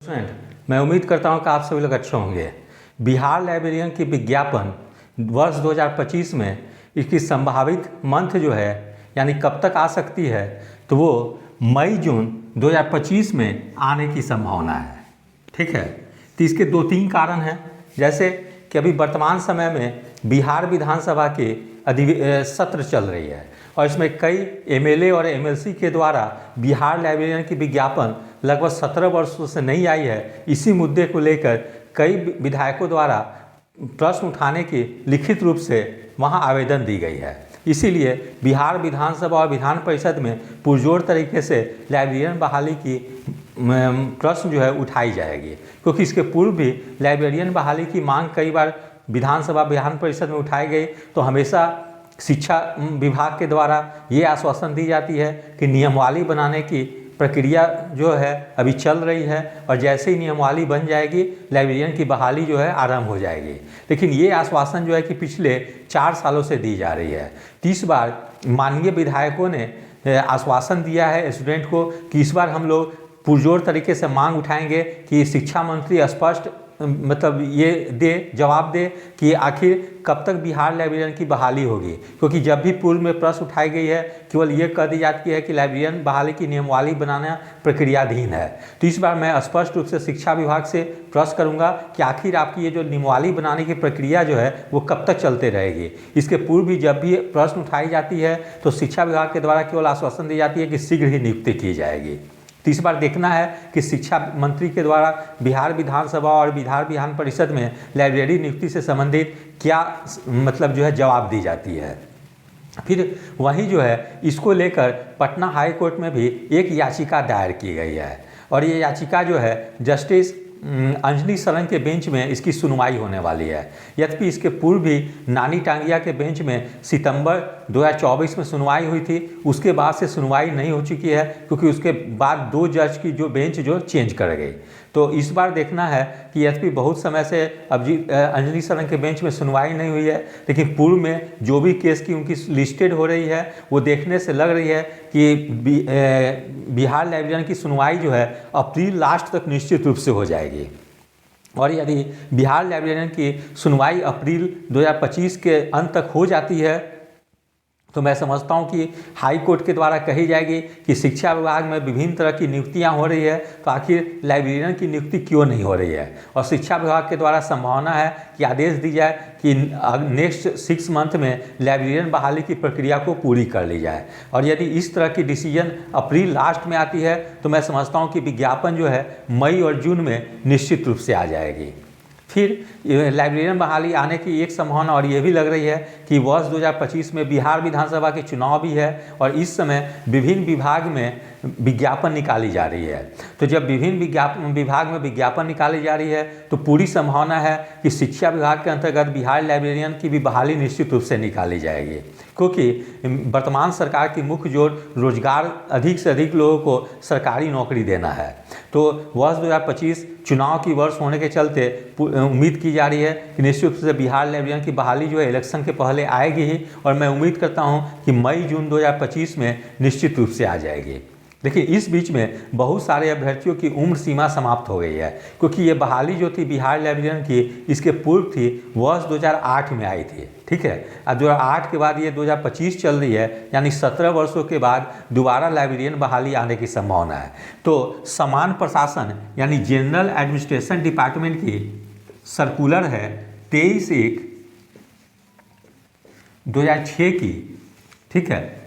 Student, मैं उम्मीद करता हूं कि आप सभी लोग अच्छे होंगे। बिहार लाइब्रेरियन की विज्ञापन वर्ष 2025 में इसकी संभावित मंथ जो है यानी कब तक आ सकती है, तो वो मई जून 2025 में आने की संभावना है। ठीक है, तो इसके 2-3 कारण हैं। जैसे कि अभी वर्तमान समय में बिहार विधानसभा के सत्र चल रही है और इसमें कई एमएलए और एमएलसी के द्वारा बिहार लाइब्रेरियन की विज्ञापन लगभग 17 वर्षों से नहीं आई है। इसी मुद्दे को लेकर कई विधायकों द्वारा प्रश्न उठाने की लिखित रूप से वहां आवेदन दी गई है। इसीलिए बिहार विधानसभा और विधान परिषद में पुरजोर तरीके से लाइब्रेरियन बहाली की प्रश्न जो है उठाई जाएगी, क्योंकि इसके पूर्व भी लाइब्रेरियन बहाली की मांग कई बार विधानसभा विधान परिषद में उठाई गई, तो हमेशा शिक्षा विभाग के द्वारा ये आश्वासन दी जाती है कि नियमावली बनाने की प्रक्रिया जो है अभी चल रही है और जैसे ही नियमावली बन जाएगी लाइब्रेरियन की बहाली जो है आरंभ हो जाएगी। लेकिन ये आश्वासन जो है कि पिछले 4 सालों से दी जा रही है। 30 बार माननीय विधायकों ने आश्वासन दिया है स्टूडेंट को कि इस बार हम लोग पुरजोर तरीके से मांग उठाएंगे कि शिक्षा मंत्री स्पष्ट जवाब दे कि आखिर कब तक बिहार लाइब्रेरियन की बहाली होगी, क्योंकि जब भी पूर्व में प्रश्न उठाई गई है केवल ये कह दी जाती है कि लाइब्रेरियन बहाली की नियमावली बनाना प्रक्रियाधीन है। तो इस बार मैं स्पष्ट रूप से शिक्षा विभाग से प्रश्न करूंगा कि आखिर आपकी ये जो नियमावली बनाने की प्रक्रिया जो है वो कब तक चलते रहेगी। इसके पूर्व भी जब भी प्रश्न उठाई जाती है तो शिक्षा विभाग के द्वारा केवल आश्वासन दी जाती है कि शीघ्र ही नियुक्ति की जाएगी। तो इस बार देखना है कि शिक्षा मंत्री के द्वारा बिहार विधानसभा और बिहार विधान परिषद में लाइब्रेरी नियुक्ति से संबंधित क्या जो है जवाब दी जाती है। फिर वहीं जो है इसको लेकर पटना हाई कोर्ट में भी एक याचिका दायर की गई है और ये याचिका जो है जस्टिस अंजलि सरन के बेंच में इसकी सुनवाई होने वाली है। यद्यपि इसके पूर्व भी नानी टांगिया के बेंच में सितंबर 2024 में सुनवाई हुई थी, उसके बाद से सुनवाई नहीं हो चुकी है क्योंकि उसके बाद 2 जज की जो बेंच जो चेंज कर गई। तो इस बार देखना है कि यद्यपि बहुत समय से अंजलि सरन के बेंच में सुनवाई नहीं हुई है, लेकिन पूर्व में जो भी केस की उनकी लिस्टेड हो रही है वो देखने से लग रही है कि बिहार लाइब्रेरियन की सुनवाई जो है अप्रैल लास्ट तक निश्चित रूप से हो जाएगी। और यदि बिहार लाइब्रेरियन की सुनवाई अप्रैल 2025 के अंत तक हो जाती है तो मैं समझता हूं कि हाई कोर्ट के द्वारा कही जाएगी कि शिक्षा विभाग में विभिन्न तरह की नियुक्तियां हो रही है, तो आखिर लाइब्रेरियन की नियुक्ति क्यों नहीं हो रही है। और शिक्षा विभाग के द्वारा संभावना है कि आदेश दी जाए कि नेक्स्ट 6 मंथ में लाइब्रेरियन बहाली की प्रक्रिया को पूरी कर ली जाए। और यदि इस तरह की डिसीजन अप्रैल लास्ट में आती है तो मैं समझता हूँ कि विज्ञापन जो है मई और जून में निश्चित रूप से आ जाएगी। फिर लाइब्रेरियन बहाली आने की एक संभावना और ये भी लग रही है कि वर्ष 2025 में बिहार विधानसभा के चुनाव भी है और इस समय विभिन्न विभाग में विज्ञापन निकाली जा रही है। तो जब विभिन्न विभाग में विज्ञापन निकाली जा रही है तो पूरी संभावना है कि शिक्षा विभाग के अंतर्गत बिहार लाइब्रेरियन की भी बहाली निश्चित रूप से निकाली जाएगी, क्योंकि वर्तमान सरकार की मुख्य जोर रोजगार अधिक से अधिक लोगों को सरकारी नौकरी देना है। तो वर्ष 2025 चुनाव की वर्ष होने के चलते उम्मीद की जा रही है कि निश्चित रूप से बिहार लाइब्रेरियन की बहाली जो है इलेक्शन के पहले आएगी ही, और मैं उम्मीद करता हूं कि मई जून 2025 में निश्चित रूप से आ जाएगी। देखिए इस बीच में बहुत सारे अभ्यर्थियों की उम्र सीमा समाप्त हो गई है, क्योंकि ये बहाली जो थी बिहार लाइब्रेरियन की इसके पूर्व थी वर्ष 2008 में आई थी। ठीक है, अब 2008 के बाद ये 2025 चल रही है, यानी 17 वर्षों के बाद दोबारा लाइब्रेरियन बहाली आने की संभावना है। तो समान प्रशासन यानी जनरल एडमिनिस्ट्रेशन डिपार्टमेंट की सर्कुलर है 23/1/2006 की। ठीक है,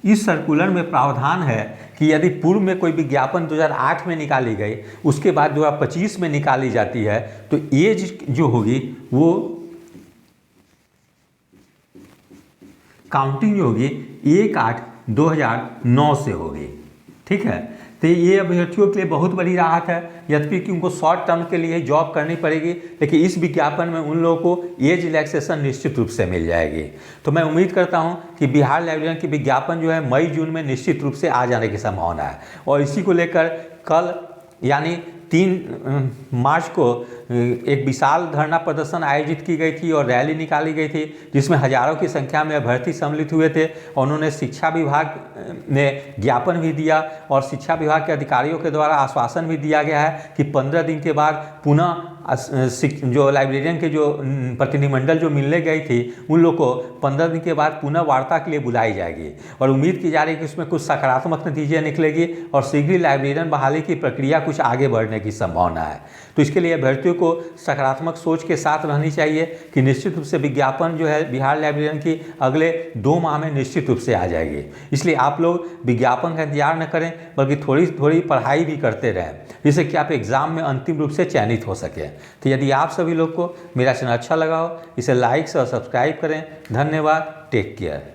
इस सर्कुलर में प्रावधान है कि यदि पूर्व में कोई विज्ञापन 2008 में निकाली गई उसके बाद 2025 में निकाली जाती है तो एज जो होगी वो काउंटिंग जो होगी 1/8/2009 से होगी। ठीक है, तो ये अभ्यर्थियों के लिए बहुत बड़ी राहत है, यद्यपि कि उनको शॉर्ट टर्म के लिए जॉब करनी पड़ेगी, लेकिन इस विज्ञापन में उन लोगों को एज रिलैक्सेशन निश्चित रूप से मिल जाएगी। तो मैं उम्मीद करता हूं कि बिहार लाइब्रेरियन की विज्ञापन जो है मई जून में निश्चित रूप से आ जाने की संभावना है। और इसी को लेकर कल यानी 3 मार्च को एक विशाल धरना प्रदर्शन आयोजित की गई थी और रैली निकाली गई थी, जिसमें हजारों की संख्या में अभ्यर्थी सम्मिलित हुए थे और उन्होंने शिक्षा विभाग ने ज्ञापन भी दिया और शिक्षा विभाग के अधिकारियों के द्वारा आश्वासन भी दिया गया है कि 15 दिन के बाद पुनः जो लाइब्रेरियन के जो प्रतिनिधिमंडल जो मिलने गई थी उन लोग को 15 दिन के बाद पुनः वार्ता के लिए बुलाई जाएगी और उम्मीद की जा रही है कि उसमें कुछ सकारात्मक नतीजे निकलेगी और शीघ्र ही लाइब्रेरियन बहाली की प्रक्रिया कुछ आगे बढ़ने की संभावना है। तो इसके लिए अभ्यर्थियों को सकारात्मक सोच के साथ रहनी चाहिए कि निश्चित रूप से विज्ञापन जो है बिहार लाइब्रेरियन की अगले 2 माह में निश्चित रूप से आ जाएगी। इसलिए आप लोग विज्ञापन का इंतजार न करें बल्कि थोड़ी थोड़ी पढ़ाई भी करते रहें, जिससे कि आप एग्ज़ाम में अंतिम रूप से चयनित हो सकें। तो यदि आप सभी लोग को मेरा चैनल अच्छा लगा हो, इसे लाइक और सब्सक्राइब करें। धन्यवाद। Take care.